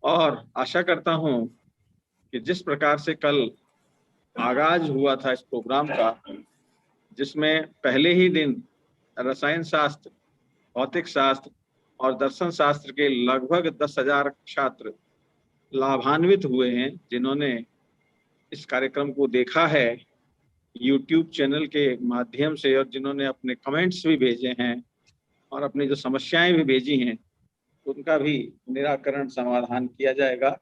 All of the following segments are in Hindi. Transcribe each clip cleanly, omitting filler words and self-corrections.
और आशा करता हूं कि जिस प्रकार से कल आगाज हुआ था इस प्रोग्राम का, जिसमें पहले ही दिन रसायन शास्त्र, भौतिक शास्त्र और दर्शन शास्त्र के लगभग 10,000 छात्र लाभान्वित हुए हैं, जिन्होंने इस कार्यक्रम को देखा है यूट्यूब चैनल के माध्यम से, और जिन्होंने अपने कमेंट्स भी भेजे हैं और अपनी जो समस्याएं भी भेजी हैं उनका भी निराकरण समाधान किया जाएगा।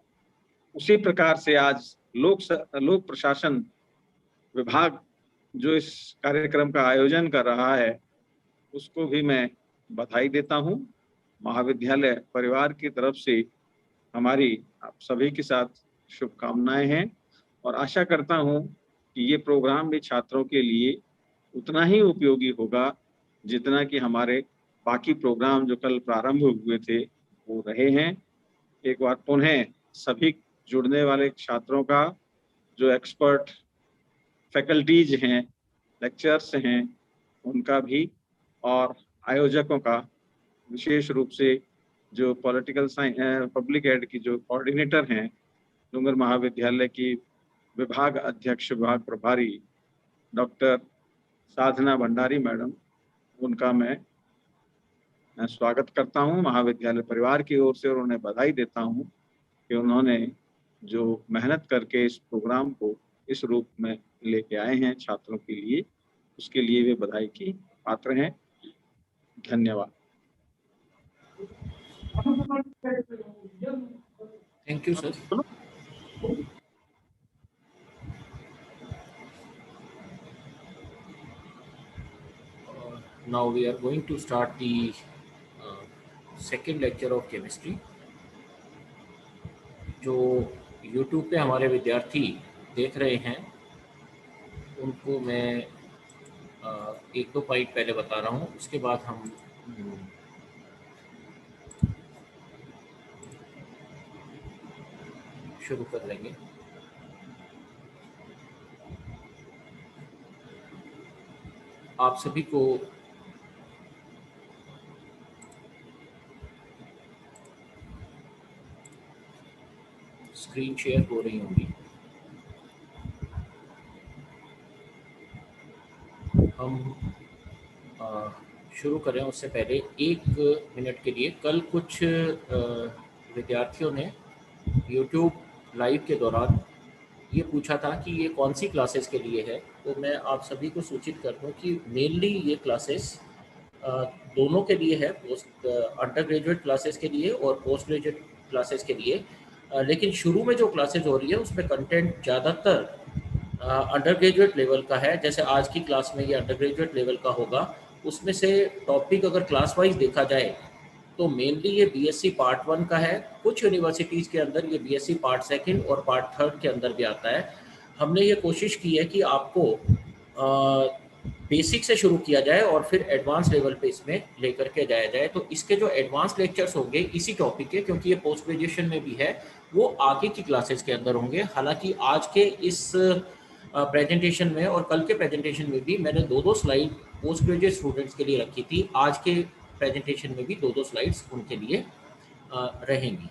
उसी प्रकार से आज लोक प्रशासन विभाग जो इस कार्यक्रम का आयोजन कर रहा है उसको भी मैं बधाई देता हूं। महाविद्यालय परिवार की तरफ से हमारी आप सभी के साथ शुभकामनाएं हैं और आशा करता हूं कि ये प्रोग्राम भी छात्रों के लिए उतना ही उपयोगी होगा जितना कि हमारे बाकी प्रोग्राम जो कल प्रारंभ हुए थे वो रहे हैं। एक बार पुनः सभी जुड़ने वाले छात्रों का, जो एक्सपर्ट फैकल्टीज हैं, लेक्चर्स हैं, उनका भी, और आयोजकों का, विशेष रूप से जो पॉलिटिकल साइंस पब्लिक एड की जो कोऑर्डिनेटर हैं, डूंगर महाविद्यालय की विभाग अध्यक्ष, विभाग प्रभारी डॉक्टर साधना भंडारी मैडम, उनका मैं स्वागत करता हूं महाविद्यालय परिवार की ओर से, और उन्हें बधाई देता हूं कि उन्होंने जो मेहनत करके इस प्रोग्राम को इस रूप में लेके आए हैं छात्रों के लिए, उसके लिए वे बधाई की पात्र हैं। धन्यवाद। Thank you sir. Now we are going to start the second lecture of chemistry. जो YouTube पे हमारे विद्यार्थी देख रहे हैं उनको मैं एक दो पॉइंट पहले बता रहा हूँ, उसके बाद हम शुरू कर लेंगे। आप सभी को स्क्रीन शेयर हो रही होगी। हम शुरू करें उससे पहले 1 मिनट के लिए, कल कुछ विद्यार्थियों ने YouTube लाइव के दौरान ये पूछा था कि ये कौन सी क्लासेस के लिए है, तो मैं आप सभी को सूचित कर दूं कि मेनली ये क्लासेस दोनों के लिए है, पोस्ट अंडर ग्रेजुएट क्लासेस के लिए और पोस्ट ग्रेजुएट क्लासेस के लिए। लेकिन शुरू में जो क्लासेस हो रही है उसमें कंटेंट ज़्यादातर अंडर ग्रेजुएट लेवल का है। जैसे आज की क्लास में ये अंडर ग्रेजुएट लेवल का होगा। उसमें से टॉपिक अगर क्लास वाइज देखा जाए तो मेनली ये बीएससी पार्ट 1 का है। कुछ यूनिवर्सिटीज़ के अंदर ये बीएससी पार्ट 2 और पार्ट 3 के अंदर भी आता है। हमने ये कोशिश की है कि आपको बेसिक से शुरू किया जाए और फिर एडवांस लेवल पे इसमें लेकर के जाया जाए। तो इसके जो एडवांस लेक्चर्स होंगे इसी टॉपिक के, क्योंकि ये पोस्ट ग्रेजुएशन में भी है, वो आगे की क्लासेस के अंदर होंगे। हालांकि आज के इस प्रेजेंटेशन में और कल के प्रेजेंटेशन में भी मैंने 2-2 स्लाइड पोस्ट ग्रेजुएट स्टूडेंट्स के लिए रखी थी। आज के प्रेजेंटेशन में भी 2-2 स्लाइड्स उनके लिए रहेंगी।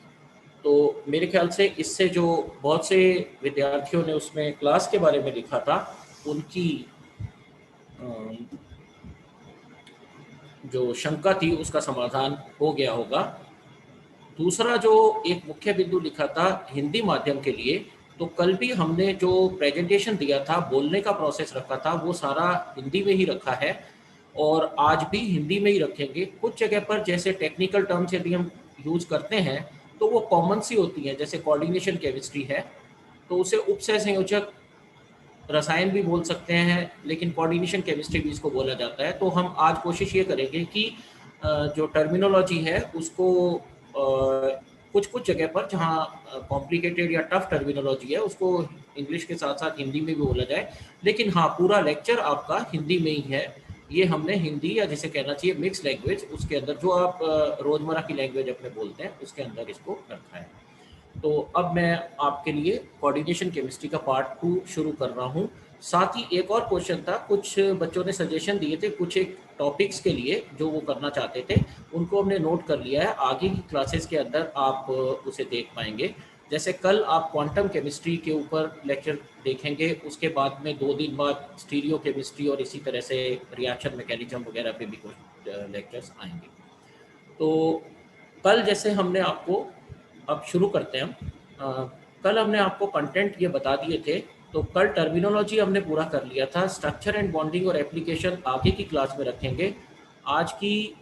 तो मेरे ख्याल से इससे जो बहुत से विद्यार्थियों ने उसमें क्लास के बारे में लिखा था, उनकी जो शंका थी उसका समाधान हो गया होगा। दूसरा जो एक मुख्य बिंदु लिखा था हिंदी माध्यम के लिए, तो कल भी हमने जो प्रेजेंटेशन दिया था, बोलने का प्रोसेस रखा था, वो सारा हिंदी में ही रखा है और आज भी हिंदी में ही रखेंगे। कुछ जगह पर जैसे टेक्निकल टर्म्स यदि हम यूज करते हैं तो वो कॉमन सी होती हैं, जैसे कोऑर्डिनेशन केमिस्ट्री है तो उसे उपसह संयोजक रसायन भी बोल सकते हैं, लेकिन कोऑर्डिनेशन केमिस्ट्री भी इसको बोला जाता है। तो हम आज कोशिश ये करेंगे कि जो टर्मिनोलॉजी है उसको कुछ कुछ जगह पर जहाँ कॉम्प्लिकेटेड या टफ टर्मिनोलॉजी है उसको इंग्लिश के साथ साथ हिंदी में भी बोला जाए। लेकिन हाँ, पूरा लेक्चर आपका हिंदी में ही है। ये हमने हिंदी या जिसे कहना चाहिए मिक्स लैंग्वेज, उसके अंदर जो आप रोजमर्रा की लैंग्वेज अपने बोलते हैं उसके अंदर इसको रखा है। तो अब मैं आपके लिए कोऑर्डिनेशन केमिस्ट्री का पार्ट 2 शुरू कर रहा हूँ। साथ ही एक और क्वेश्चन था, कुछ बच्चों ने सजेशन दिए थे कुछ एक टॉपिक्स के लिए जो वो करना चाहते थे, उनको हमने नोट कर लिया है। आगे की क्लासेस के अंदर आप उसे देख पाएंगे। जैसे कल आप क्वांटम केमिस्ट्री के ऊपर लेक्चर देखेंगे, उसके बाद में 2 दिन बाद स्टीरियो केमिस्ट्री और इसी तरह से रिएक्शन मैकेनिज्म वगैरह पे भी कुछ लेक्चर्स आएंगे। तो कल जैसे हमने आपको, अब शुरू करते हैं हम। कल हमने आपको कंटेंट ये बता दिए थे, तो कल टर्मिनोलॉजी हमने पूरा कर लिया था। स्ट्रक्चर एंड बॉन्डिंग और एप्लीकेशन आगे की क्लास में रखेंगे। आज की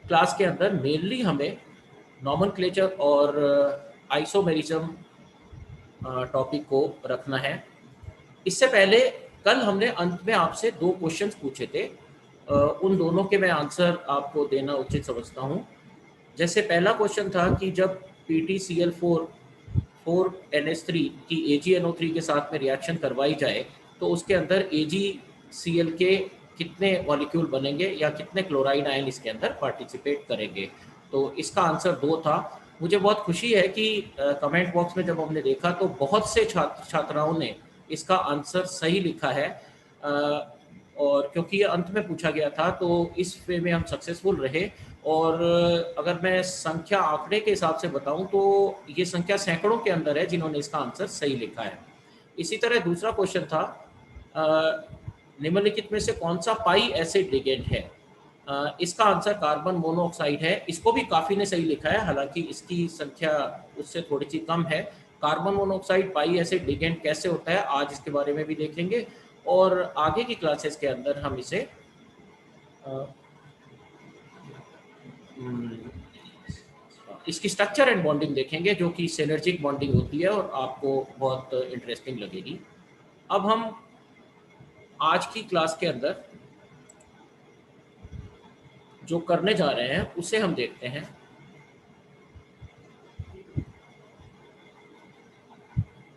क्लास के अंदर मेनली हमें नॉमेनक्लेचर और आइसोमेरिज्म टॉपिक को रखना है। इससे पहले कल हमने अंत में आपसे 2 क्वेश्चंस पूछे थे, उन दोनों के मैं आंसर आपको देना उचित समझता हूँ। जैसे पहला क्वेश्चन था कि जब PtCl4 4NH3 की AgNO3 के साथ में रिएक्शन करवाई जाए तो उसके अंदर AgCl के कितने मॉलिक्यूल बनेंगे या कितने क्लोराइड आयन इसके अंदर पार्टिसिपेट करेंगे। तो इसका आंसर 2 था। मुझे बहुत खुशी है कि कमेंट बॉक्स में जब हमने देखा तो बहुत से छात्र छात्राओं ने इसका आंसर सही लिखा है, और क्योंकि ये अंत में पूछा गया था तो इस वे में हम सक्सेसफुल रहे। और अगर मैं संख्या आंकड़े के हिसाब से बताऊं तो ये संख्या सैकड़ों के अंदर है जिन्होंने इसका आंसर सही लिखा है। इसी तरह दूसरा क्वेश्चन था, निम्नलिखित में से कौन सा पाई एसिड लिगेंड है। इसका आंसर कार्बन मोनोऑक्साइड है। इसको भी काफ़ी ने सही लिखा है, हालांकि इसकी संख्या उससे थोड़ी सी कम है। कार्बन मोनोऑक्साइड पाई एसिड लिगेंड कैसे होता है आज इसके बारे में भी देखेंगे, और आगे की क्लासेस के अंदर हम इसे इसकी स्ट्रक्चर एंड बॉन्डिंग देखेंगे, जो कि सिनर्जिक बॉन्डिंग होती है और आपको बहुत इंटरेस्टिंग लगेगी। अब हम आज की क्लास के अंदर जो करने जा रहे हैं उसे हम देखते हैं।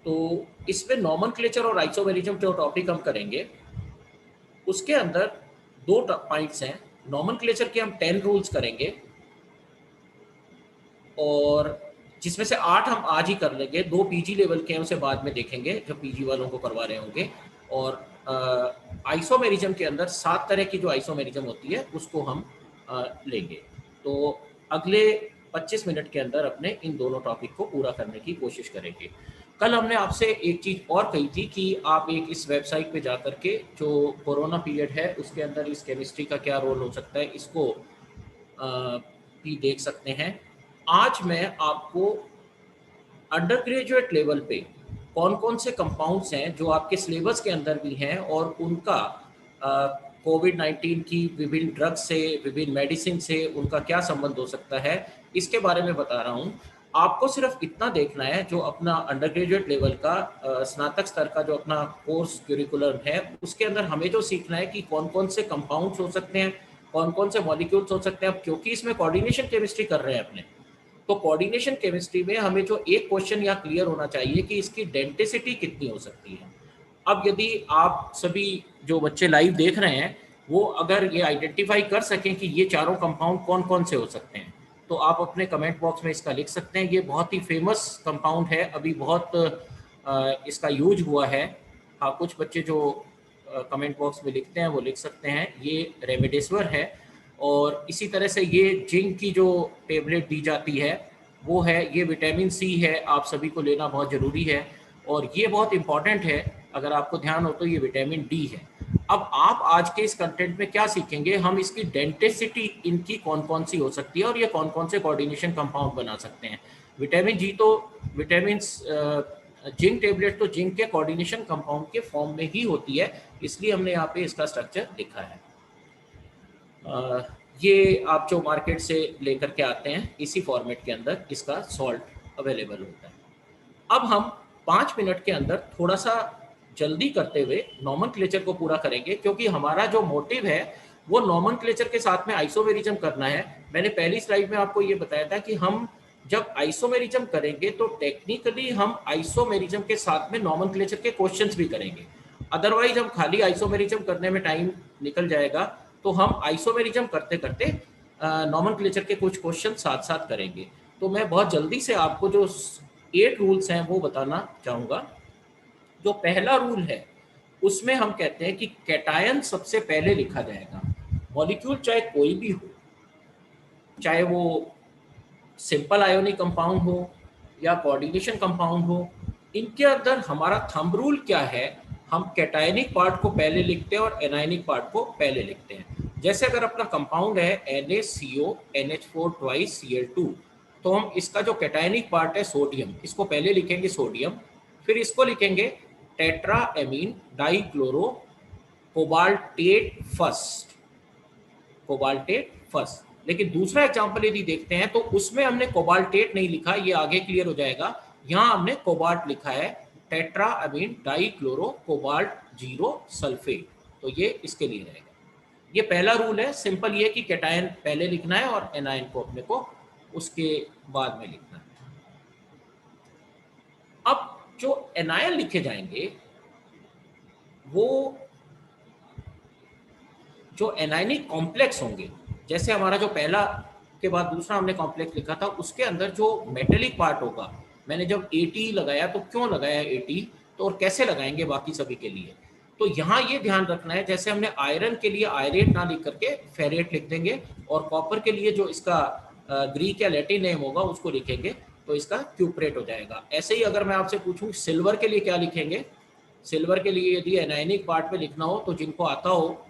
तो इसमें नॉमेनक्लेचर और आइसोमेरिज्म जो टॉपिक हम करेंगे उसके अंदर 2 पॉइंट्स हैं। नॉमेनक्लेचर के हम 10 रूल्स करेंगे और जिसमें से 8 हम आज ही कर लेंगे। 2 पीजी लेवल के हैं, उसे बाद में देखेंगे जब पीजी वालों को करवा रहे होंगे। और आइसोमेरिज्म के अंदर 7 तरह की जो आइसोमेरिज्म होती है उसको हम लेंगे। तो अगले 25 मिनट के अंदर अपने इन दोनों टॉपिक को पूरा करने की कोशिश करेंगे। कल हमने आपसे एक चीज़ और कही थी कि आप एक इस वेबसाइट पे जा कर के जो कोरोना पीरियड है उसके अंदर इस केमिस्ट्री का क्या रोल हो सकता है इसको भी देख सकते हैं। आज मैं आपको अंडर ग्रेजुएट लेवल पे कौन कौन से कंपाउंड्स हैं जो आपके सिलेबस के अंदर भी हैं और उनका कोविड-19 की विभिन्न ड्रग्स से, विभिन्न मेडिसिन से उनका क्या संबंध हो सकता है, इसके बारे में बता रहा हूँ। आपको सिर्फ इतना देखना है, जो अपना अंडर ग्रेजुएट लेवल का स्नातक स्तर का जो अपना कोर्स क्यूरिकुलम है उसके अंदर हमें जो सीखना है कि कौन कौन से कंपाउंड्स हो सकते हैं, कौन कौन से मॉलिक्यूल्स हो सकते हैं। अब क्योंकि इसमें कोऑर्डिनेशन केमिस्ट्री कर रहे हैं अपने, तो कोऑर्डिनेशन केमिस्ट्री में हमें जो एक क्वेश्चन या क्लियर होना चाहिए कि इसकी डेंसिटी कितनी हो सकती है। अब यदि आप सभी जो बच्चे लाइव देख रहे हैं वो अगर ये आइडेंटिफाई कर सकें कि ये चारों कंपाउंड कौन कौन से हो सकते हैं तो आप अपने कमेंट बॉक्स में इसका लिख सकते हैं। ये बहुत ही फेमस कंपाउंड है, अभी बहुत इसका यूज हुआ है। हाँ, कुछ बच्चे जो कमेंट बॉक्स में लिखते हैं वो लिख सकते हैं। ये रेमडेसिविर है और इसी तरह से ये जिंक की जो टेबलेट दी जाती है वो है। ये विटामिन सी है, आप सभी को लेना बहुत ज़रूरी है और ये बहुत इंपॉर्टेंट है। अगर आपको ध्यान हो तो ये विटामिन डी है। अब आप आज के इस कंटेंट में क्या सीखेंगे, हम इसकी डेंसिटी इनकी कौन कौन सी हो सकती है और ये कौन कौन से कोऑर्डिनेशन कंपाउंड बना सकते हैं। विटामिन जी तो विटामिन जिंक टेबलेट तो जिंक के कोऑर्डिनेशन कंपाउंड के फॉर्म में ही होती है, इसलिए हमने यहाँ पे इसका स्ट्रक्चर लिखा है। ये आप जो मार्केट से लेकर के आते हैं इसी फॉर्मेट के अंदर इसका सॉल्ट अवेलेबल होता है। अब हम 5 मिनट के अंदर थोड़ा सा जल्दी करते हुए नॉमेनक्लेचर को पूरा करेंगे, क्योंकि हमारा जो मोटिव है वो नॉमेनक्लेचर के साथ में आइसोमेरिज्म करना है। मैंने पहली स्लाइड में आपको ये बताया था कि हम जब आइसोमेरिज्म करेंगे तो टेक्निकली हम आइसोमेरिज्म के साथ में नॉमेनक्लेचर के क्वेश्चंस भी करेंगे। अदरवाइज हम खाली आइसोमेरिज्म करने में टाइम निकल जाएगा, तो हम आइसोमेरिज्म करते करते नॉमेनक्लेचर के कुछ क्वेश्चन साथ साथ करेंगे। तो मैं बहुत जल्दी से आपको जो 8 रूल्स हैं वो बताना चाहूँगा। जो पहला रूल है उसमें हम कहते हैं कि कैटायन सबसे पहले लिखा जाएगा। मॉलिक्यूल चाहे कोई भी हो, चाहे वो सिंपल आयोनिक कंपाउंड हो या कोऑर्डिनेशन कंपाउंड हो, इनके अंदर हमारा थंब रूल क्या है, हम कैटायनिक पार्ट को पहले लिखते हैं और एनायनिक पार्ट को पहले लिखते हैं। जैसे अगर अपना कंपाउंड है NaCO NH4 ट्वाइस Cl2, तो हम इसका जो कैटायनिक पार्ट है सोडियम, इसको पहले लिखेंगे सोडियम, फिर इसको लिखेंगे tetra amine dichloro cobaltate first, cobaltate first. लेकिन दूसरा एग्जांपल यदि देखते हैं तो उसमें हमने कोबाल्टेट नहीं लिखा, ये आगे क्लियर हो जाएगा। यहां हमने कोबाल्ट लिखा है, tetra amine dichloro cobalt zero sulphate, तो ये इसके लिए रहेगा। ये पहला रूल है, सिंपल ये कि कैटायन पहले लिखना है और एनायन को अपने को उसके बाद में लिखना है। अब जो एनायन लिखे जाएंगे वो जो एनायनिक कॉम्प्लेक्स होंगे, जैसे हमारा जो पहला के बाद दूसरा हमने कॉम्प्लेक्स लिखा था, उसके अंदर जो मेटेलिक पार्ट होगा, मैंने जब AT लगाया तो क्यों लगाया AT, तो और कैसे लगाएंगे बाकी सभी के लिए, तो यहाँ ये ध्यान रखना है, जैसे हमने आयरन के लिए आयरेट ना लिख करके फेरेट लिख देंगे, और कॉपर के लिए जो इसका ग्रीक या लैटिन नेम होगा उसको लिखेंगे तो इसका क्यूप्रेट हो जाएगा। ऐसे ही अगर मैं आपसे पूछूं सिल्वर के लिए क्या लिखेंगे, सिल्वर के लिए यदि एनायनिक पार्ट में लिखना हो तो जिनको आता हो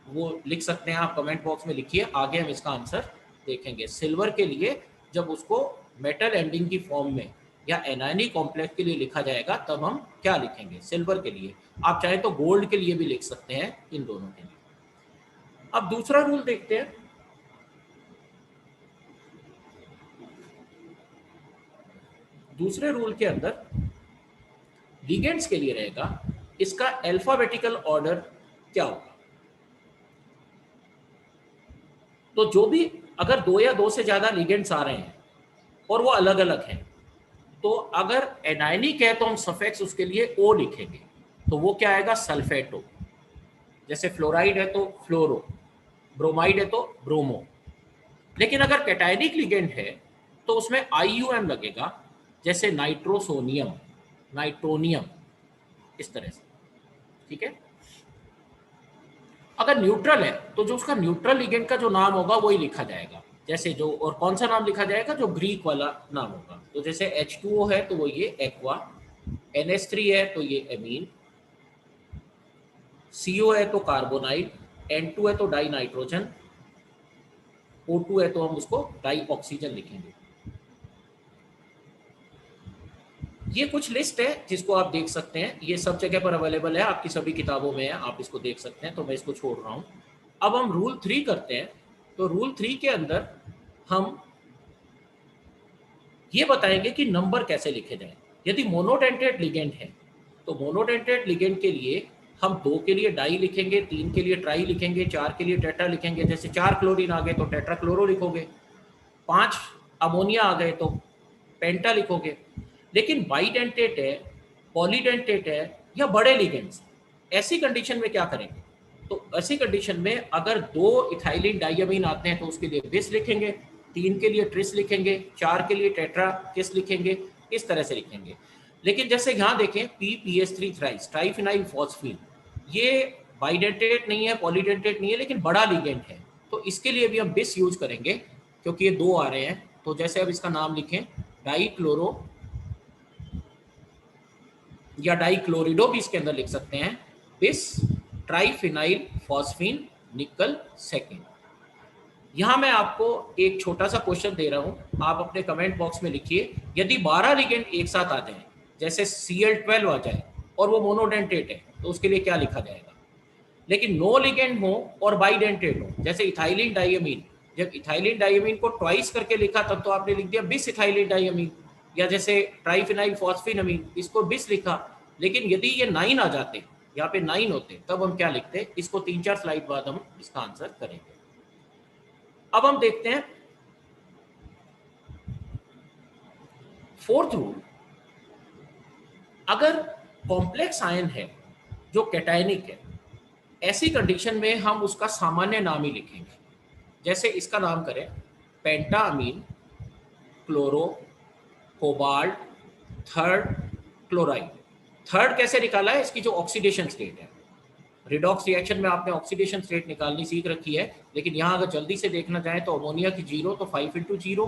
वो लिख सकते हैं, आप कमेंट बॉक्स में लिखिए, आगे हम इसका आंसर देखेंगे। सिल्वर के लिए जब उसको मेटल एंडिंग की फॉर्म में या एनायनिक कॉम्प्लेक्स के लिए लिखा जाएगा तब हम क्या लिखेंगे सिल्वर के लिए। आप चाहे तो गोल्ड के लिए भी लिख सकते हैं, इन दोनों के लिए। अब दूसरा रूल देखते हैं। दूसरे रूल के अंदर लिगेंड्स के लिए रहेगा, इसका अल्फाबेटिकल ऑर्डर क्या होगा। तो जो भी अगर 2 या 2 से ज्यादा लिगेंड्स आ रहे हैं और वो अलग अलग हैं, तो अगर एनायनिक है तो हम सफिक्स उसके लिए O लिखेंगे, तो वो क्या आएगा सल्फेटो। जैसे फ्लोराइड है तो फ्लोरो, ब्रोमाइड है तो ब्रोमो। लेकिन अगर कैटायनिक लिगेंड है तो उसमें IUM लगेगा, जैसे नाइट्रोसोनियम, नाइट्रोनियम, इस तरह से, ठीक है। अगर न्यूट्रल है तो जो उसका न्यूट्रल लिगेंड का जो नाम होगा वही लिखा जाएगा, जैसे जो, और कौन सा नाम लिखा जाएगा, जो ग्रीक वाला नाम होगा। तो जैसे H2O है तो वो ये एक्वा, NH3 है तो ये एमीन, CO है तो कार्बोनाइड, N2 है तो डाई नाइट्रोजन, O2 है तो हम उसको डाई ऑक्सीजन लिखेंगे। ये कुछ लिस्ट है जिसको आप देख सकते हैं, ये सब जगह पर अवेलेबल है, आपकी सभी किताबों में है, आप इसको देख सकते हैं, तो मैं इसको छोड़ रहा हूं। अब हम रूल 3 करते हैं। तो रूल 3 के अंदर हम ये बताएंगे कि नंबर कैसे लिखे जाएं। यदि मोनोडेंटेट लिगेंड है तो मोनोडेंटेट लिगेंड के लिए हम 2 के लिए डाई लिखेंगे, 3 के लिए ट्राई लिखेंगे, 4 के लिए टेट्रा लिखेंगे। जैसे 4 क्लोरीन आ गए तो टेट्रा क्लोरो लिखोगे, 5 अमोनिया आ गए तो पेंटा लिखोगे। लेकिन बाइडेंटेट है, पॉलीडेंटेट है या बड़े लिगेंड्स, ऐसी कंडीशन में क्या करेंगे, तो ऐसी कंडीशन में अगर 2 इथाइलिन डाइअमीन आते हैं तो उसके लिए बिस लिखेंगे, 3 के लिए ट्रिस लिखेंगे, 4 के लिए टेट्रा किस लिखेंगे, इस तरह से लिखेंगे। लेकिन जैसे यहाँ देखें PPS3 थ्राइस ट्राइफिनाइल फॉस्फीन, ये बाइडेंटेट नहीं है, पॉलीडेंटेट नहीं है, लेकिन बड़ा लिगेंड है, तो इसके लिए भी हम बिस यूज करेंगे क्योंकि ये 2 आ रहे हैं। तो जैसे अब इसका नाम लिखें डाइक्लोरो या डाइक्लोरिडो भी इसके अंदर लिख सकते हैं, बिस ट्राइफिनाइल फॉस्फीन निकल सेकेंड। यहां मैं आपको एक छोटा सा क्वेश्चन दे रहा हूं, आप अपने कमेंट बॉक्स में लिखिए, यदि 12 लिगेंड एक साथ आ जाए, जैसे Cl12 आ जाए और वो मोनोडेंटेट है तो उसके लिए क्या लिखा जाएगा। लेकिन नो लिगेंड हो और बाइडेंटेट हो, जैसे इथाइलिन डाइअमीन, जब इथाइलिन डाइअमीन को ट्वाइस करके लिखा तब तो आपने लिख दिया बिस इथाइलिन डाइअमीन, या जैसे ट्राइफिनाइल फॉस्फिनमीन, इसको बिस लिखा। लेकिन यदि ये 9 आ जाते, यहाँ पे 9 होते, तब हम क्या लिखते, इसको 3-4 स्लाइड बाद हम इसका आंसर करेंगे। अब हम देखते हैं 4th रूल। अगर कॉम्प्लेक्स आयन है जो कैटायनिक है, ऐसी कंडीशन में हम उसका सामान्य नाम ही लिखेंगे। जैसे इसका नाम करें pentaammine chloro cobalt third chloride, third कैसे निकाला है, इसकी जो ऑक्सीडेशन स्टेट है, रिडॉक्स रिएक्शन में आपने ऑक्सीडेशन स्टेट निकालनी सीख रखी है, लेकिन यहाँ अगर जल्दी से देखना चाहें तो अमोनिया की 0 तो 5 इंटू 0,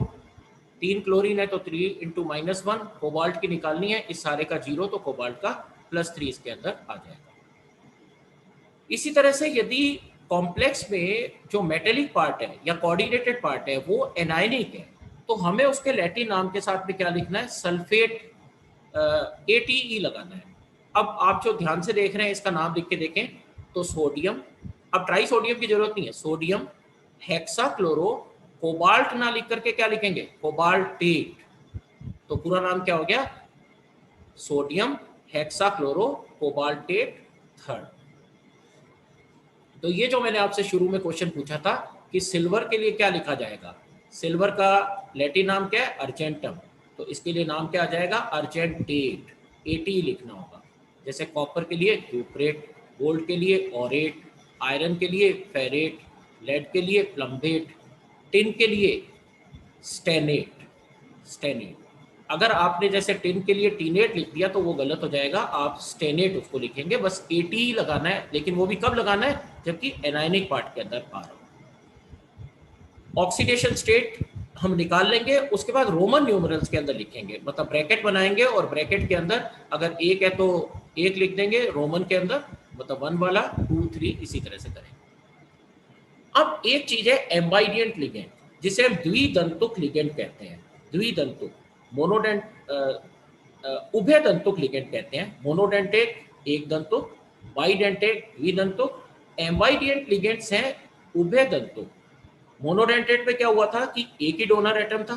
3 क्लोरीन है तो 3 इंटू -1, कोबाल्ट की निकालनी है, इस सारे का 0 तो कोबाल्ट का +3 इसके अंदर आ जाएगा। इसी तरह से यदि कॉम्प्लेक्स में जो मेटेलिक पार्ट है या कोऑर्डिनेटेड पार्ट है वो एनायनिक है, तो हमें उसके लैटिन नाम के साथ में क्या लिखना है, सल्फेट, ATE लगाना है। अब आप जो ध्यान से देख रहे हैं इसका नाम लिख के देखें तो सोडियम, अब ट्राई सोडियम की जरूरत नहीं है, सोडियम हेक्साक्लोरो, कोबाल्ट ना लिख करके क्या लिखेंगे, कोबाल्टेट, तो पूरा नाम क्या हो गया, सोडियम हेक्साक्लोरो कोबाल्टेट थर्ड। तो ये जो मैंने आपसे शुरू में क्वेश्चन पूछा था कि सिल्वर के लिए क्या लिखा जाएगा, सिल्वर का लैटिन नाम क्या है, अर्जेंटम, तो इसके लिए नाम क्या आ जाएगा, अर्जेंटेट, AT लिखना होगा। जैसे कॉपर के लिए क्यूप्रेट, गोल्ड के लिए ऑरेट, आयरन के लिए फेरेट, लेड के लिए प्लम्बेट, टिन के लिए स्टेनेट, स्टेनेट। अगर आपने जैसे टिन के लिए टीनेट लिख दिया तो वो गलत हो जाएगा, आप स्टेनेट उसको लिखेंगे, बस AT ही लगाना है, लेकिन वो भी कब लगाना है, जबकि एनायनिक पार्ट के अंदर आ रहा हो। ऑक्सीडेशन स्टेट हम निकाल लेंगे, उसके बाद रोमन न्यूमरल्स के अंदर लिखेंगे, मतलब ब्रैकेट बनाएंगे और ब्रैकेट के अंदर अगर 1 है तो 1 लिख देंगे रोमन के अंदर, मतलब 1 वाला, 2 3 इसी तरह से करेंगे। अब एक चीज है एम्बाइडियंट लिगेंड, जिसे हम द्विदंतुक लिगेंड कहते हैं, द्विदंतुक, मोनोडेंट, उभयदंतुक लिगेंड कहते हैं, मोनोडेंटेट एक दंतुक, बाइडेंटेट द्विदंतुक, एम्बाइडियंट लिगेंड्स हैं उभयदंतुक। मोनोडेंटेट में क्या हुआ था कि एक ही डोनर एटम था,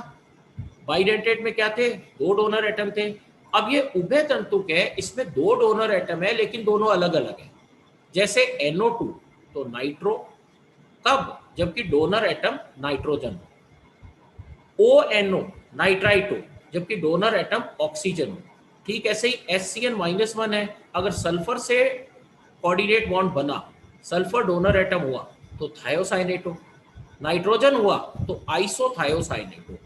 बाइडेंटेट में क्या थे, 2 डोनर एटम थे। अब ये उभयदंतुक है, इसमें 2 डोनर एटम है लेकिन दोनों अलग अलग है, जैसे NO2 तो नाइट्रो, तब जबकि donor atom nitrogen, ONO nitrito जबकि डोनर एटम ऑक्सीजन हो। ठीक ऐसे ही SCN-1 है, अगर सल्फर से कोऑर्डिनेट बॉन्ड बना, सल्फर डोनर एटम हुआ तो थायोसाइनेटो, नाइट्रोजन हुआ तो आइसोथायोसाइनेटो।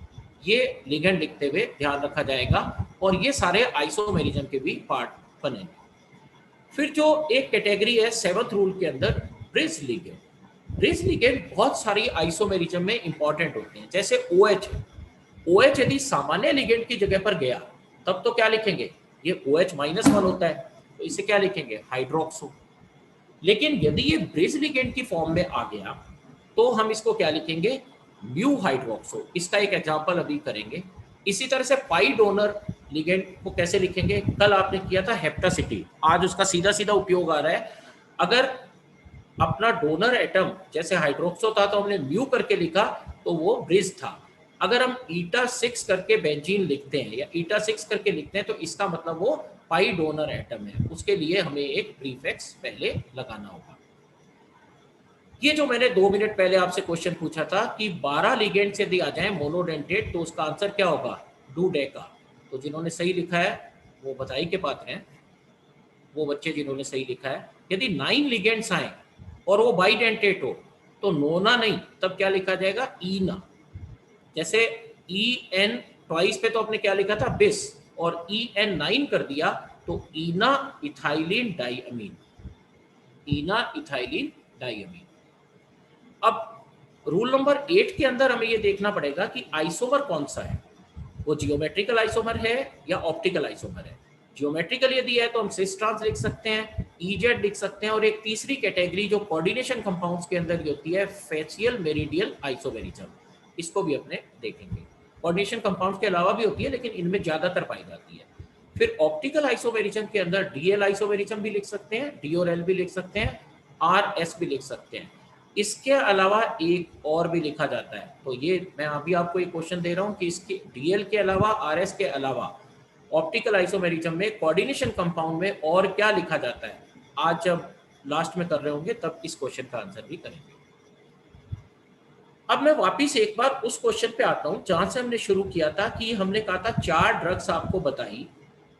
ये लिगेंड लिखते हुए ध्यान रखा जाएगा, और ये सारे आइसोमेरिज्म के भी पार्ट बनेंगे। फिर जो एक कैटेगरी है 7th रूल के अंदर, ब्रिज लिगेंड। ब्रिज लिगेंड बहुत सारी आइसोमेरिज्म में इंपॉर्टेंट होते हैं, जैसे OH है, OH यदि सामान्य लिगेंड की जगह पर गया तब तो क्या लिखेंगे, ये OH-1 होता है, तो इसे क्या लिखेंगे, हाइड्रोक्सो। लेकिन यदि ये ब्रिज लिगेंड की फॉर्म में आ गया तो हम इसको क्या लिखेंगे, म्यू हाइड्रोक्सो। इसका एक एग्जांपल अभी करेंगे। इसी तरह से पाई डोनर लिगेंड को कैसे लिखेंगे, कल आपने किया था हेप्टासिटी, आज उसका सीधा सीधा उपयोग आ रहा है। अगर अपना डोनर एटम जैसे हाइड्रोक्सो था तो हमने म्यू करके लिखा तो वो ब्रिज था। अगर हम eta6 करके बेंजीन लिखते हैं या eta6 करके लिखते हैं तो इसका मतलब वो पाई डोनर एटम है, उसके लिए हमें एक प्रीफिक्स पहले लगाना होगा। ये जो मैंने 2 मिनट पहले आपसे क्वेश्चन पूछा था कि 12 लिगेंड्स यदि आ जाए मोनोडेंटेट तो उसका आंसर क्या होगा, डूडेका। तो जिन्होंने सही लिखा है वो बधाई के पात्र हैं, वो बच्चे जिन्होंने सही लिखा है। यदि 9 लिगेंड्स आए और वो बाइडेंटेट हो तो नोना नहीं, तब क्या लिखा जाएगा, ईना। जैसे EN ट्वाइस पे तो आपने क्या लिखा था, बिस, और EN9 कर दिया तो ईना इथाइलिन डाइअमीन, ईना इथाइलिन डाइअमीन। अब रूल नंबर 8 के अंदर हमें ये देखना पड़ेगा कि आइसोमर कौन सा है, वो जियोमेट्रिकल आइसोमर है या ऑप्टिकल आइसोमर है। जियोमेट्रिकल यदि है तो हम सिस ट्रांस लिख सकते हैं, EZ लिख सकते हैं, और एक तीसरी कैटेगरी जो कोऑर्डिनेशन कंपाउंड्स के अंदर होती है, फेशियल मेरिडियल आइसोमेरिज्म, इसको भी अपने देखेंगे। कोऑर्डिनेशन कंपाउंड्स के अलावा भी होती है लेकिन इनमें ज्यादातर पाई जाती है। फिर ऑप्टिकल आइसोमेरिज्म के अंदर DL आइसोमेरिज्म भी लिख सकते हैं, D और L भी लिख सकते हैं, RS भी लिख सकते हैं। इसके अलावा एक और भी लिखा जाता है, तो ये मैं अभी आपको एक क्वेश्चन दे रहा हूं कि इसके DL के अलावा, RS के अलावा ऑप्टिकल आइसोमेरिज्म में कोऑर्डिनेशन कंपाउंड में और क्या लिखा जाता है। आज जब लास्ट में कर रहे होंगे तब इस क्वेश्चन का आंसर भी करेंगे। अब मैं वापिस एक बार उस क्वेश्चन पे आता हूं जहां से हमने शुरू किया था कि हमने कहा था 4 ड्रग्स आपको बताई,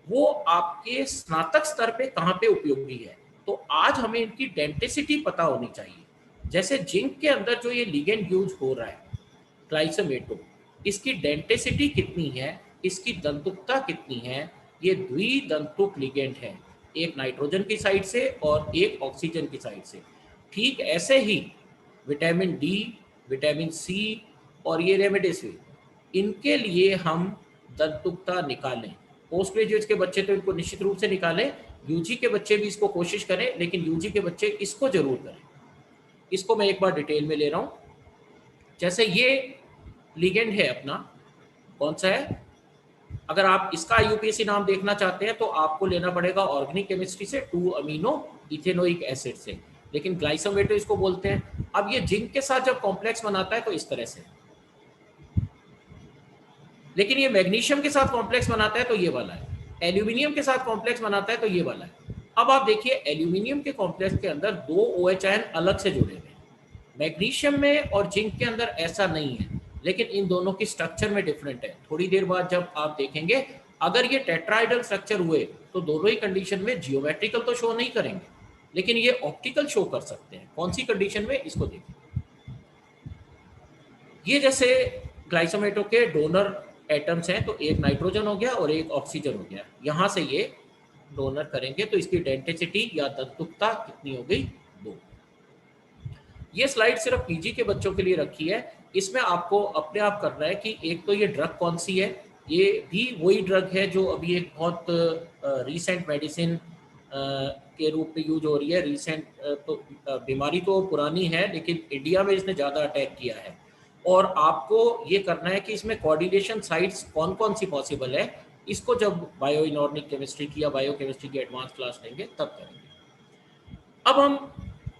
वो आपके स्नातक स्तर पे कहां पे उपयोगी है। तो आज हमें इनकी डेंटिसिटी पता होनी चाहिए। जैसे जिंक के अंदर जो ये लिगेंड यूज हो रहा है ग्लाइसोमेटो, इसकी डेंटिसिटी कितनी है, इसकी दंतुकता कितनी है, ये द्विदंतुक लिगेंड है, एक नाइट्रोजन की साइड से और एक ऑक्सीजन की साइड से। ठीक ऐसे ही विटामिन डी, विटामिन सी और ये रेमडेसिविर, इनके लिए हम दंतुकता निकालें। पोस्ट ग्रेजुएट्स के बच्चे तो इनको निश्चित रूप से निकालें, यूजी के बच्चे भी इसको कोशिश करें, लेकिन यूजी के बच्चे इसको जरूर करें। इसको मैं एक बार डिटेल में ले रहा हूँ। जैसे ये लिगेंड है अपना, कौन सा है, अगर आप इसका यूपीएससी नाम देखना चाहते हैं तो आपको लेना पड़ेगा ऑर्गेनिक केमिस्ट्री से 2 अमीनो इथेनोइक एसिड से, लेकिन ग्लाइसोमेटो इसको बोलते हैं। अब ये जिंक के साथ जब कॉम्प्लेक्स बनाता है तो इस तरह से, लेकिन ये मैग्नीशियम के साथ कॉम्प्लेक्स बनाता है तो ये वाला है, एल्यूमिनियम के साथ कॉम्प्लेक्स बनाता है तो ये वाला है। अब आप देखिए एल्यूमिनियम के कॉम्प्लेक्स के अंदर 2 OH आयन अलग से जुड़े हुए हैं, मैग्नीशियम में और जिंक के अंदर ऐसा नहीं है, लेकिन इन दोनों की स्ट्रक्चर में डिफरेंट है। थोड़ी देर बाद जब आप देखेंगे अगर ये टेट्राइडल स्ट्रक्चर हुए तो दोनों ही कंडीशन में जियोमेट्रिकल तो शो नहीं करेंगे, लेकिन ये ऑप्टिकल शो कर सकते हैं। कौन सी कंडीशन में, इसको देखिए। ये जैसे ग्लाइसोमेटो के डोनर एटम्स हैं, तो एक नाइट्रोजन हो गया और एक ऑक्सीजन हो गया, यहां से ये डोनर करेंगे तो इसकी डेंसिटी या दंतुकता कितनी हो गई, 2। ये स्लाइड सिर्फ पीजी के बच्चों के लिए रखी है, इसमें आपको अपने आप करना है कि एक तो ये ड्रग कौन सी है, ये भी वही ड्रग है जो अभी एक बहुत रीसेंट मेडिसिन के रूप में यूज हो रही है। रीसेंट तो बीमारी तो पुरानी है, लेकिन इंडिया में इसने ज़्यादा अटैक किया है, और आपको ये करना है कि इसमें कोऑर्डिनेशन साइट्स कौन कौन सी पॉसिबल है, इसको जब बायो इनऑर्गेनिक केमिस्ट्री की या बायो केमिस्ट्री की एडवांस क्लास लेंगे तब करेंगे। अब हम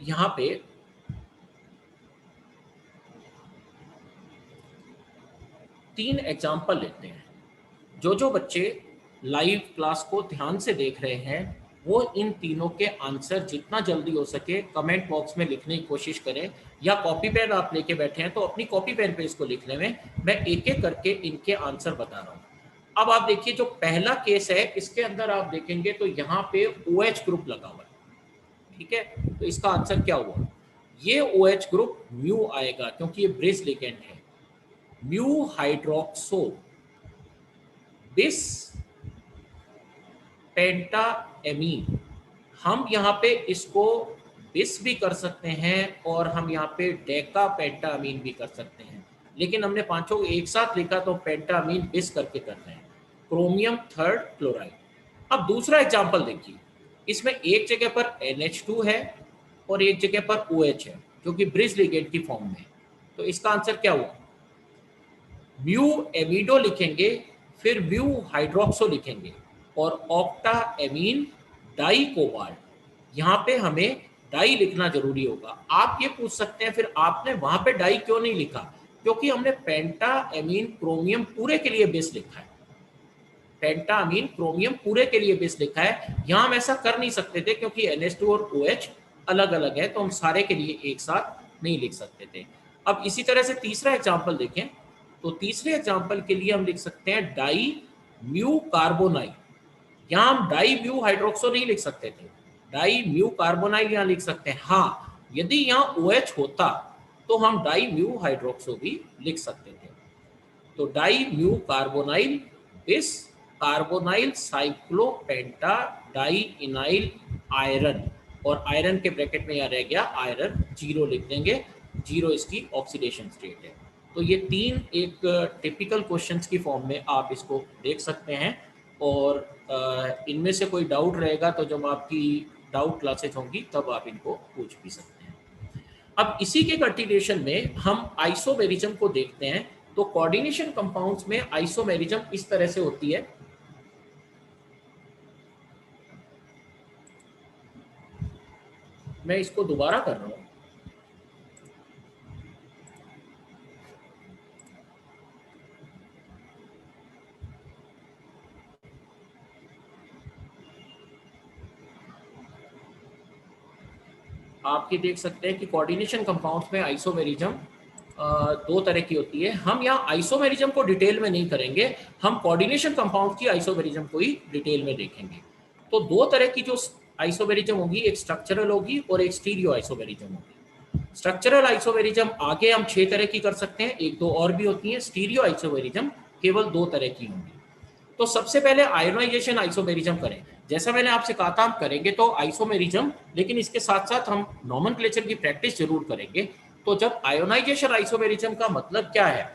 यहाँ पे तीन एग्जाम्पल लेते हैं। जो बच्चे लाइव क्लास को ध्यान से देख रहे हैं वो इन तीनों के आंसर जितना जल्दी हो सके कमेंट बॉक्स में लिखने की कोशिश करें, या कॉपी पेन आप लेके बैठे हैं तो अपनी कॉपी पेन पे इसको लिखने में मैं एक एक करके इनके आंसर बता रहा हूँ। अब आप देखिए जो पहला केस है इसके अंदर आप देखेंगे तो यहाँ पे OH ग्रुप लगा हुआ है, ठीक है, तो इसका आंसर क्या हुआ, ये OH ग्रुप म्यू आएगा क्योंकि ये ब्रिज लिगेंड है, म्यू हाइड्रोक्सो बिस पेंटाएमीन। हम यहाँ पे इसको बिस भी कर सकते हैं और हम यहाँ पे डेका पेंटामीन भी कर सकते हैं, लेकिन हमने पांचों को एक साथ लिखा तो पेंटामीन बिस करके कर रहे हैं, क्रोमियम 3 क्लोराइड। अब दूसरा एग्जांपल देखिए, इसमें एक जगह पर NH2 है और एक जगह पर OH है जो कि ब्रिज लिगेंड की फॉर्म में, तो इसका आंसर क्या हुआ, म्यू एमिडो लिखेंगे, फिर म्यू हाइड्रोक्सो लिखेंगे और ऑक्टा एमीन डाई कोबाल्ट। यहाँ पे हमें डाई लिखना जरूरी होगा। आप ये पूछ सकते हैं फिर आपने वहां पे डाई क्यों नहीं लिखा, क्योंकि हमने पेंटा एमीन क्रोमियम पूरे के लिए बेस लिखा है, पेंटा अमीन क्रोमियम पूरे के लिए बेस लिखा है। यहाँ हम ऐसा कर नहीं सकते थे क्योंकि NH2 और OH अलग अलग है, तो हम सारे के लिए एक साथ नहीं लिख सकते थे। अब इसी तरह से तीसरा एग्जाम्पल देखें, तो तीसरे एग्जाम्पल के लिए हम लिख सकते हैं डाई म्यू कार्बोनाइल। यहाँ हम डाई म्यू हाइड्रोक्सो नहीं लिख सकते थे, डाई म्यू कार्बोनाइल यहाँ लिख सकते हैं। हाँ, यदि यहाँ OH होता तो हम डाई म्यू हाइड्रोक्सो भी लिख सकते थे। तो डाई म्यू कार्बोनाइल बिस कार्बोनाइल साइक्लोपेंटा डाई इनाइल आयरन, और आयरन के ब्रैकेट में यहाँ रह गया आयरन, 0 लिख देंगे, 0 इसकी ऑक्सीडेशन स्टेट है। तो ये तीन एक टिपिकल क्वेश्चंस की फॉर्म में आप इसको देख सकते हैं, और इनमें से कोई डाउट रहेगा तो जब आपकी डाउट क्लासेस होंगी तब आप इनको पूछ भी सकते हैं। अब इसी के कंटिन्यूएशन में हम आइसोमेरिज्म को देखते हैं। तो कोऑर्डिनेशन कंपाउंड्स में आइसोमेरिज्म इस तरह से होती है, मैं इसको दोबारा कर रहा हूं, आप ये देख सकते हैं कि कोऑर्डिनेशन कंपाउंड्स में आइसोमेरिज्म दो तरह की होती है। हम यहाँ आइसोमेरिज्म को डिटेल में नहीं करेंगे, हम कोऑर्डिनेशन कंपाउंड्स की आइसोमेरिज्म को ही डिटेल में देखेंगे। तो दो तरह की जो आइसोमेरिज्म होगी, एक स्ट्रक्चरल होगी और एक स्टीरियो आइसोमेरिज्म होगी। स्ट्रक्चरल आइसोमेरिज्म आगे हम 6 तरह की कर सकते हैं, एक दो और भी होती हैं। स्टीरियो आइसोमेरिज्म केवल 2 तरह की होंगी। तो सबसे पहले आयोनाइजेशन आइसोमेरिज्म करें। जैसा मैंने आपसे कहा था हम करेंगे तो आइसोमेरिज्म, लेकिन इसके साथ साथ हम नोमेनक्लेचर की प्रैक्टिस जरूर करेंगे। तो जब आयोनाइजेशन आइसोमेरिज्म का मतलब क्या है,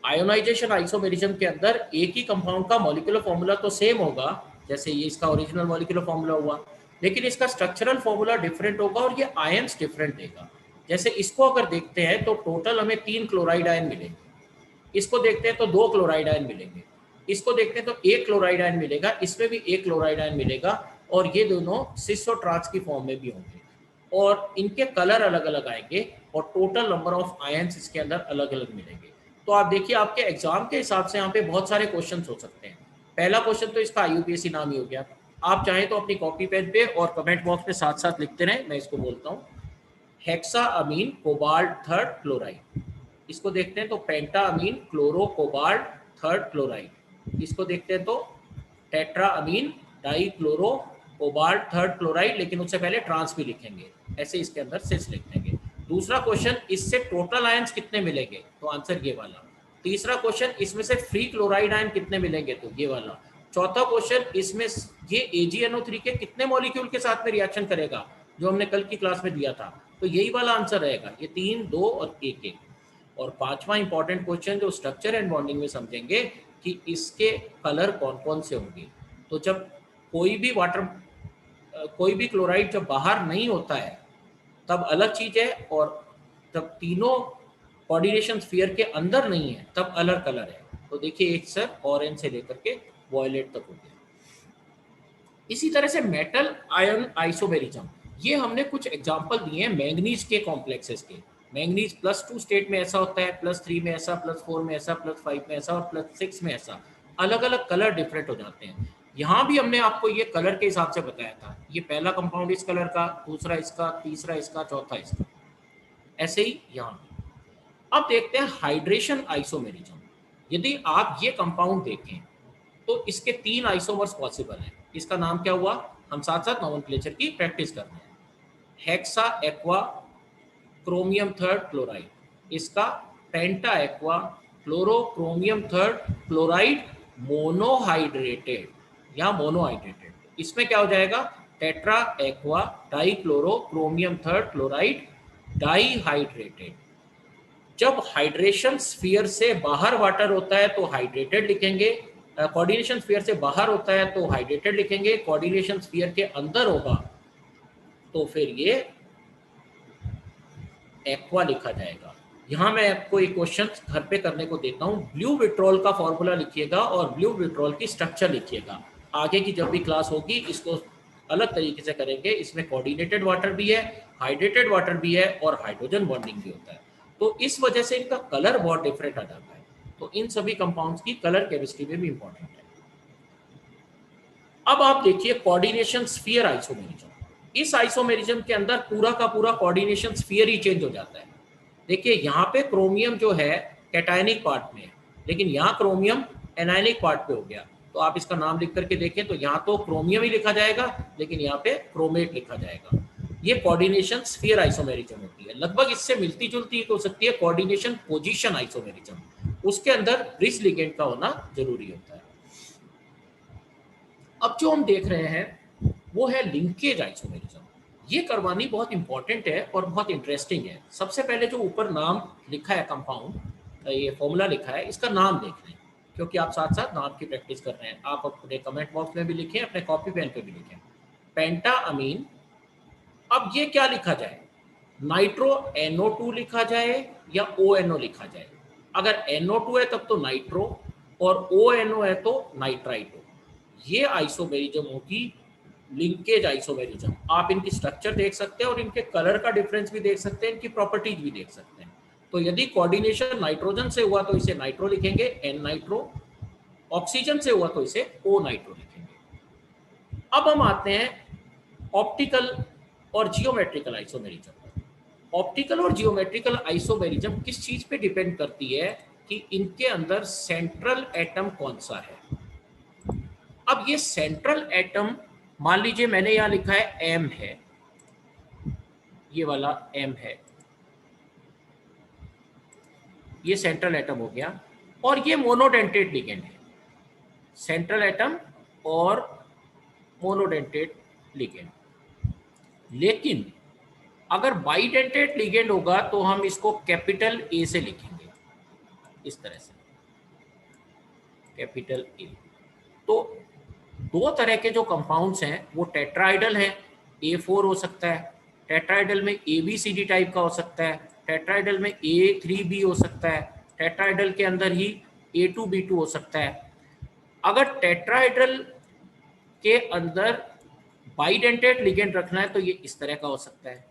आयोनाइजेशन आइसोमेरिज्म के अंदर एक ही कंपाउंड का मॉलिक्यूलर फॉर्मूला तो सेम होगा, जैसे ये इसका ओरिजिनल मॉलिक्यूलर फॉर्मूला हुआ, लेकिन इसका स्ट्रक्चरल फॉर्मूला डिफरेंट होगा और ये आयंस डिफरेंट देगा। जैसे इसको अगर देखते हैं तो टोटल हमें 3 क्लोराइड आयन मिलेंगे, इसको देखते हैं तो 2 क्लोराइड आयन मिलेंगे, इसको देखते हैं तो 1 क्लोराइड आयन मिलेगा, इसमें भी 1 क्लोराइड आयन मिलेगा, और ये दोनों सिस और ट्रांस की फॉर्म में भी होंगे, और इनके कलर अलग अलग आएंगे, और टोटल नंबर ऑफ आयंस इसके अंदर अलग अलग मिलेंगे। तो आप देखिए आपके एग्जाम के हिसाब से यहाँ पे बहुत सारे क्वेश्चन हो सकते हैं। पहला क्वेश्चन तो इसका IUPAC नाम ही हो गया। आप चाहें तो अपनी कॉपी पेन पे और कमेंट बॉक्स में साथ साथ लिखते रहें, मैं इसको बोलता हूँ। Hexa ammine cobalt third chloride, इसको देखते हैं तो penta ammine chloro cobalt third chloride, इसको देखते हैं तो tetra ammine di chloro cobalt third chloride, लेकिन उससे पहले ट्रांस भी लिखेंगे, ऐसे इसके अंदर सिस लिख देंगे। दूसरा क्वेश्चन, इससे टोटल आयंस कितने मिलेंगे, तो आंसर ये वाला। तीसरा क्वेश्चन, इसमें से फ्री क्लोराइड आयन कितने मिलेंगे, तो ये वाला। चौथा क्वेश्चन, इसमें ये AgNO3 के कितने मॉलिक्यूल के साथ में रिएक्शन करेगा, जो हमने कल की क्लास में दिया था, तो यही वाला आंसर रहेगा, ये 3, 2 और 1। और पांचवा इंपॉर्टेंट क्वेश्चन जो स्ट्रक्चर एंड बॉन्डिंग में समझेंगे कि इसके कलर कौन कौन से होंगे। तो जब कोई भी क्लोराइड जब बाहर नहीं होता है तब अलग चीज है, और जब तीनों कोऑर्डिनेशन स्फीयर के अंदर नहीं है तब अलग कलर है। तो देखिए एक सर ऑरेंज से लेकर के वॉयलेट तक हो गया। इसी तरह से मेटल आयन आइसोमेरिज्म, ये हमने कुछ एग्जांपल दिए हैं मैंगनीज के कॉम्प्लेक्सेस के। मैंगनीज +2 स्टेट में ऐसा होता है, +3 में ऐसा, +4 में ऐसा, +5 में ऐसा और +6 में ऐसा, अलग अलग कलर डिफरेंट हो जाते हैं। यहाँ भी हमने आपको ये कलर के हिसाब से बताया था, ये पहला कंपाउंड इस कलर का, दूसरा इसका, तीसरा इसका, चौथा इसका, ऐसे ही यहाँ। अब देखते हैं हाइड्रेशन आइसोमेरिज्म। यदि आप ये कंपाउंड देखें तो इसके 3 आइसोमर्स पॉसिबल हैं। इसका नाम क्या हुआ, हम साथ साथ नोमेनक्लेचर की प्रैक्टिस कर रहे हैं। Hexa aqua chromium third chloride, इसका penta aqua chloro chromium third chloride monohydrated या मोनोहाइड्रेटेड, इसमें क्या हो जाएगा, tetra aqua di chloro chromium third chloride dihydrated. जब हाइड्रेशन स्फीयर से बाहर वाटर होता है तो हाइड्रेटेड लिखेंगे, कोऑर्डिनेशन स्फीयर से बाहर होता है तो हाइड्रेटेड लिखेंगे, कोऑर्डिनेशन स्फीयर के अंदर होगा तो फिर ये एक्वा लिखा जाएगा। यहाँ मैं आपको एक क्वेश्चन घर पे करने को देता हूँ, ब्लू विट्रॉल का फॉर्मूला लिखिएगा और ब्लू विट्रॉल की स्ट्रक्चर लिखिएगा। आगे की जब भी क्लास होगी इसको अलग तरीके से करेंगे, इसमें कोऑर्डिनेटेड वाटर भी है, हाइड्रेटेड वाटर भी है और हाइड्रोजन बॉन्डिंग भी होता है, तो इस वजह से इनका कलर बहुत डिफरेंट आ जाता है। तो इन सभी कंपाउंड्स की कलर केमिस्ट्री में भी इंपॉर्टेंट है। अब आप देखिए कोऑर्डिनेशन स्फीयर आइसोमेरिज्म, इस आइसोमेरिज्म के अंदर पूरा का पूरा कोऑर्डिनेशन स्फीयर ही चेंज हो जाता है। देखिए यहाँ पे क्रोमियम जो है कैटायनिक पार्ट में है, लेकिन यहाँ क्रोमियम एनायनिक पार्ट पे हो गया, तो आप इसका नाम लिख करके देखें तो यहाँ तो क्रोमियम ही लिखा जाएगा लेकिन यहाँ पे क्रोमेट लिखा जाएगा। ये कोऑर्डिनेशन स्फीयर आइसोमेरिज्म होती है। लगभग इससे मिलती जुलती हो सकती है कोऑर्डिनेशन पोजीशन आइसोमेरिज्म, उसके अंदर ब्रिज लिगेंड का होना जरूरी होता है। अब जो हम देख रहे हैं वो है लिंकेज आइसोमेरिज्म। ये करवानी बहुत इंपॉर्टेंट है और बहुत इंटरेस्टिंग है। सबसे पहले जो ऊपर नाम लिखा है कंपाउंड, ये फॉर्मूला लिखा है, इसका नाम देख लें क्योंकि आप साथ साथ नाम की प्रैक्टिस कर रहे हैं। आप अपने कमेंट बॉक्स में भी लिखें, अपने कॉपी पेन पे भी लिखें, पेंटा अमीन। अब ये क्या लिखा जाए, नाइट्रो NO2 लिखा जाए या ONO लिखा जाए। अगर NO2 है तब तो नाइट्रो और ONO है तो नाइट्राइटो। ये आइसोमेरिज्म होगी लिंकेज आइसोमेरिज्म। आप इनकी स्ट्रक्चर देख सकते हैं और इनके कलर का डिफरेंस भी देख सकते हैं, इनकी प्रॉपर्टीज भी देख सकते हैं। तो यदि कोऑर्डिनेशन नाइट्रोजन से हुआ तो इसे नाइट्रो लिखेंगे N नाइट्रो, ऑक्सीजन से हुआ तो इसे O नाइट्रो लिखेंगे। अब हम आते हैं ऑप्टिकल और जियोमेट्रिकल आइसोमेरिज्म। ऑप्टिकल और जियोमेट्रिकल आइसोमेरिज्म किस चीज पे डिपेंड करती है कि इनके अंदर सेंट्रल एटम कौन सा है। अब ये सेंट्रल एटम, मान लीजिए मैंने यहां लिखा है M है, ये वाला M है, ये सेंट्रल एटम हो गया और ये मोनोडेंटेट लिगेंड है। सेंट्रल एटम और मोनोडेंटेट लिगेंड। लेकिन अगर बाइडेंटेट लिगेंड होगा तो हम इसको कैपिटल ए से लिखेंगे, इस तरह से कैपिटल ए। तो दो तरह के जो कंपाउंड्स हैं वो टेट्राइडल हैं, A4 हो सकता है, टेट्राइडल में ABCD टाइप का हो सकता है, टेट्राइडल में A3B हो सकता है, टेट्राइडल के अंदर ही A2B2 हो सकता है। अगर टेट्राइडल के अंदर बाइडेंटेट लिगेंड रखना है तो ये इस तरह का हो सकता है।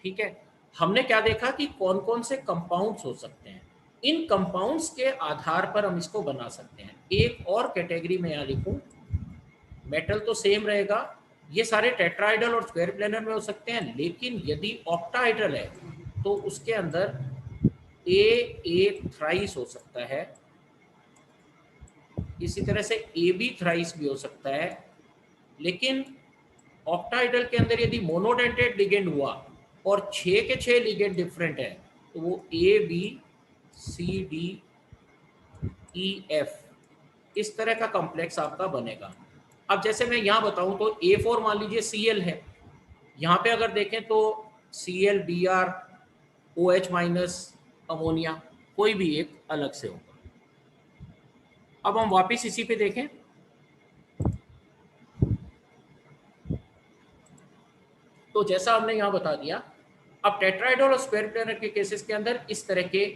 ठीक है, हमने क्या देखा कि कौन कौन से कंपाउंड्स हो सकते हैं, इन कंपाउंड्स के आधार पर हम इसको बना सकते हैं। एक और कैटेगरी में यहाँ लिखूं, मेटल तो सेम रहेगा, ये सारे टेट्राइडल और स्क्वायर प्लेनर में हो सकते हैं, लेकिन यदि ऑक्टाइडल है तो उसके अंदर A थ्राइस हो सकता है, इसी तरह से AB थ्राइस भी हो सकता है। लेकिन ऑक्टाइडल के अंदर यदि मोनोडेंटेट लिगेंड हुआ और 6 के 6 लिगेंड डिफरेंट है तो वो ABCDEF इस तरह का कॉम्प्लेक्स आपका बनेगा। अब जैसे मैं यहाँ बताऊं तो A4 मान लीजिए Cl है, यहाँ पे अगर देखें तो ClBrOH- अमोनिया, कोई भी एक अलग से होगा। अब हम वापस इसी पे देखें, तो जैसा हमने यहाँ बता दिया, अब टेट्राइडल और स्क्वायर प्लेनर के केसेस के अंदर इस तरह के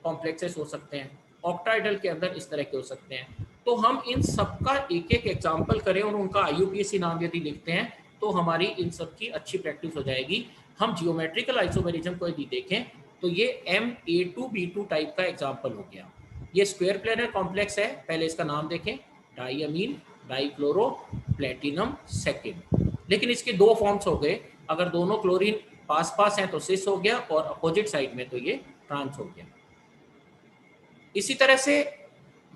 कॉम्प्लेक्सेस हो सकते हैं, ऑक्टाइडल के अंदर इस तरह के हो सकते हैं। तो हम इन सब का एक एक एग्जाम्पल करें और उनका IUPAC नाम यदि लिखते हैं तो हमारी इन सब की अच्छी प्रैक्टिस हो जाएगी। हम जियोमेट्रिकल आइसोमेरिज्म को यदि देखें तो ये MA2B2 टाइप का एग्जाम्पल हो गया। ये स्क्वायर प्लेनर कॉम्प्लेक्स है, पहले इसका नाम देखें, डाइअमीन डाइक्लोरो प्लेटिनम सेकेंड। लेकिन इसके दो फॉर्म्स हो गए, अगर दोनों क्लोरीन पास पास हैं तो सिस हो गया और अपोजिट साइड में तो ये ट्रांस हो गया। इसी तरह से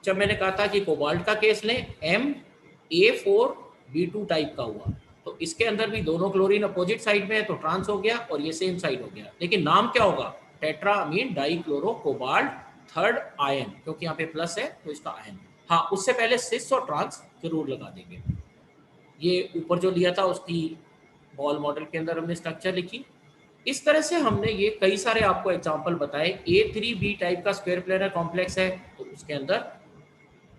जब मैंने कहा था कि कोबाल्ट का केस लें, MA4B2 टाइप का हुआ तो इसके अंदर भी दोनों क्लोरीन अपोजिट साइड में है तो ट्रांस हो गया और ये सेम साइड हो गया। लेकिन नाम क्या होगा, tetrammine dichloro cobalt third ion, क्योंकि यहाँ पे प्लस है तो इसका आयन। हाँ, उससे पहले सिस और ट्रांस जरूर लगा देंगे। ये ऊपर जो लिया था उसकी बॉल मॉडल के अंदर हमने स्ट्रक्चर लिखी। इस तरह से हमने ये कई सारे आपको एग्जांपल बताए। A3B टाइप का स्क्वायर प्लेनर कॉम्प्लेक्स है तो उसके अंदर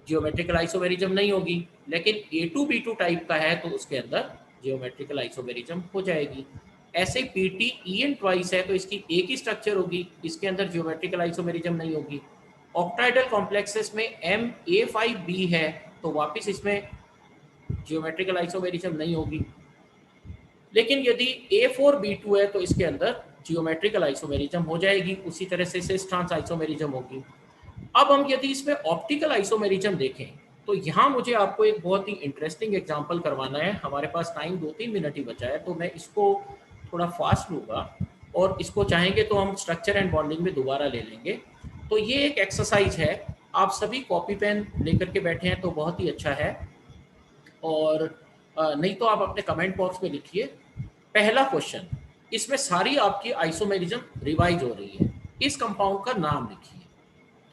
जियोमेट्रिकल आइसोमेरिज्म नहीं होगी, लेकिन A2B2 टाइप का है तो उसके अंदर जियोमेट्रिकल आइसोमेरिज्म हो जाएगी। ऐसे PTEN ट्वाइस है तो इसकी एक ही स्ट्रक्चर होगी, इसके अंदर जियोमेट्रिकल आइसोमेरिज्म नहीं होगी। ऑक्टाइडल कॉम्प्लेक्सेस में MA5B है तो वापस इसमें जियोमेट्रिकल आइसोमेरिज्म नहीं होगी। लेकिन यदि A4B2 है तो इसके अंदर जियोमेट्रिकल आइसोमेरिज्म हो जाएगी, उसी तरह से सिस ट्रांस आइसोमेरिज्म होगी। अब हम यदि इसमें ऑप्टिकल आइसोमेरिज्म देखें तो यहाँ मुझे आपको एक बहुत ही इंटरेस्टिंग एग्जांपल करवाना है। हमारे पास टाइम 2-3 मिनट ही बचा है तो मैं इसको थोड़ा फास्ट लूँगा और इसको चाहेंगे तो हम स्ट्रक्चर एंड बॉन्डिंग में दोबारा ले लेंगे। तो ये एक एक्सरसाइज है, आप सभी कॉपी पेन लेकर के बैठे हैं तो बहुत ही अच्छा है, और नहीं तो आप अपने कमेंट बॉक्स में लिखिए। पहला क्वेश्चन, इसमें सारी आपकी आइसोमेरिज्म रिवाइज हो रही है, इस कंपाउंड का नाम लिखिए।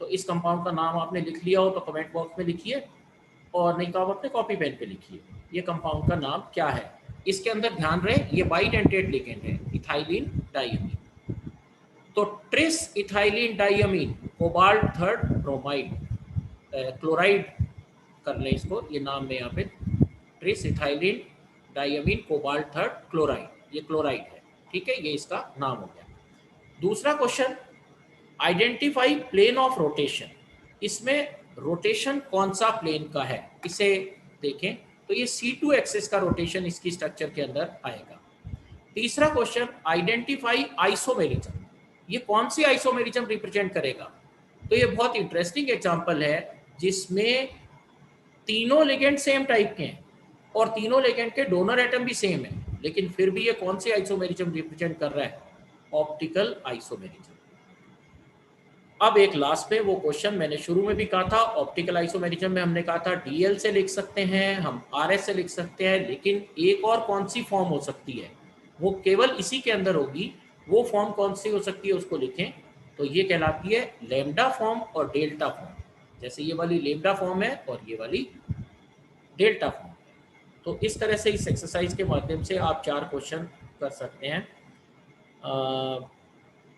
तो इस कंपाउंड का नाम आपने लिख लिया हो तो कमेंट बॉक्स में लिखिए, और नहीं तो आप अपने कॉपी पेन पे लिखिए ये कंपाउंड का नाम क्या है। इसके अंदर ध्यान रहे ये बाइडेंटेट लिगेंड है, इथाइलिन डाइअमीन। तो tris ethylene diamine cobalt third bromide chloride कर ले इसको, ये नाम में यहाँ पे tris ethylene diamine cobalt third chloride, ये क्लोराइड है। ठीक है, ये इसका नाम हो गया। दूसरा question, identify plane of rotation, इसमें रोटेशन कौन सा प्लेन का है, इसे देखें तो ये C2 एक्सिस का रोटेशन इसकी स्ट्रक्चर के अंदर आएगा। तीसरा क्वेश्चन, आइडेंटिफाई आइसोमेरिज्म, ये कौन सी आइसोमेरिज्म रिप्रेजेंट करेगा। तो ये बहुत इंटरेस्टिंग एग्जांपल है जिसमें तीनों लिगेंड सेम टाइप के हैं और तीनों लिगेंड के डोनर एटम भी सेम है, लेकिन फिर भी ये कौन सी आइसोमेरिज्म रिप्रेजेंट कर रहा है, ऑप्टिकल आइसोमेरिज्म। अब एक लास्ट में वो क्वेश्चन मैंने शुरू में भी कहा था, ऑप्टिकल आइसोमेरिज्म में हमने कहा था DL से लिख सकते हैं, हम RS से लिख सकते हैं, लेकिन एक और कौन सी फॉर्म हो सकती है वो केवल इसी के अंदर होगी, वो फॉर्म कौन सी हो सकती है उसको लिखें। तो ये कहलाती है लैम्डा फॉर्म और डेल्टा फॉर्म। जैसे ये वाली लैम्डा फॉर्म है और ये वाली डेल्टा फॉर्म। तो इस तरह से इस एक्सरसाइज के माध्यम से आप 4 क्वेश्चन कर सकते हैं।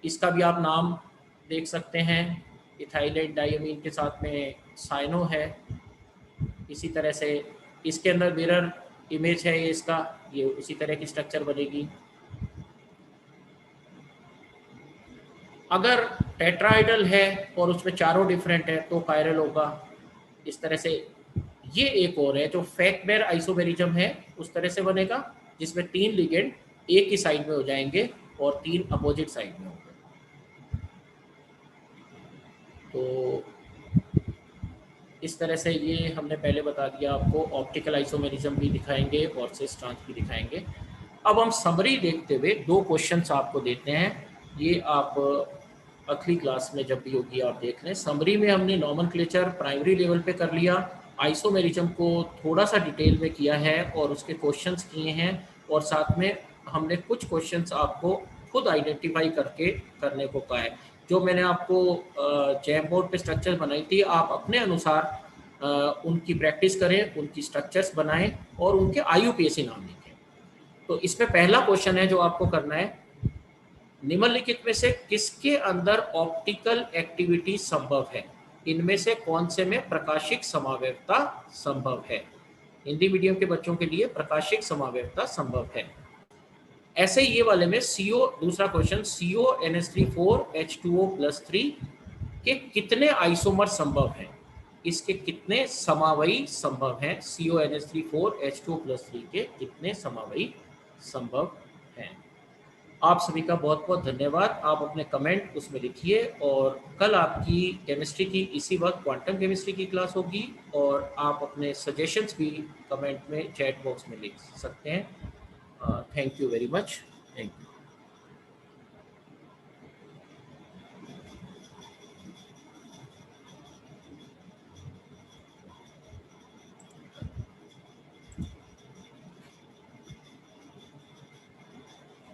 इसका भी आप नाम देख सकते हैं, इथाइलेट डायमीन के साथ में साइनो है। इसी तरह से इसके अंदर मिरर इमेज है, ये इसका, ये उसी तरह की स्ट्रक्चर बनेगी। अगर टेट्राइडल है और उसमें चारों डिफरेंट है तो कायरल होगा। इस तरह से ये एक और है जो फैक्मेर आइसोमेरिज्म है, उस तरह से बनेगा जिसमें 3 लिगेंड एक ही साइड में हो जाएंगे और 3 अपोजिट साइड में होंगे। तो इस तरह से ये हमने पहले बता दिया आपको। ऑप्टिकल आइसोमेरिज्म भी दिखाएंगे और सिस ट्रांस भी दिखाएंगे। अब हम समरी देखते हुए 2 क्वेश्चंस आपको देते हैं, ये आप अगली क्लास में जब भी होगी आप देख लें। समरी में हमने नॉमेनक्लेचर प्राइमरी लेवल पे कर लिया, आइसोमेरिज्म को थोड़ा सा डिटेल में किया है और उसके क्वेश्चंस किए हैं, और साथ में हमने कुछ क्वेश्चंस आपको खुद आइडेंटिफाई करके करने को कहा है। जो मैंने आपको जैम बोर्ड पे स्ट्रक्चर बनाई थी, आप अपने अनुसार उनकी प्रैक्टिस करें, उनकी स्ट्रक्चर्स बनाएं और उनके IUPAC नाम लिखें। तो इसमें पहला क्वेश्चन है जो आपको करना है, निम्नलिखित में से किसके अंदर ऑप्टिकल एक्टिविटी संभव है? इनमें से कौन से में प्रकाशिक समावयवता संभव है? हिंदी मीडियम के बच्चों के लिए प्रकाशिक समावयवता संभव है। ऐसे ही ये वाले में CO, दूसरा क्वेश्चन, CONH3 के कितने आइसोमर संभव हैं? इसके कितने समावयी संभव हैं? CONH3 के कितने समावयी संभव हैं? आप सभी का बहुत बहुत धन्यवाद। आप अपने कमेंट उसमें लिखिए, और कल आपकी केमिस्ट्री की इसी वक्त क्वांटम केमिस्ट्री की क्लास होगी, और आप अपने सजेशंस भी कमेंट में चैट बॉक्स में लिख सकते हैं। Thank you very much. Thank you.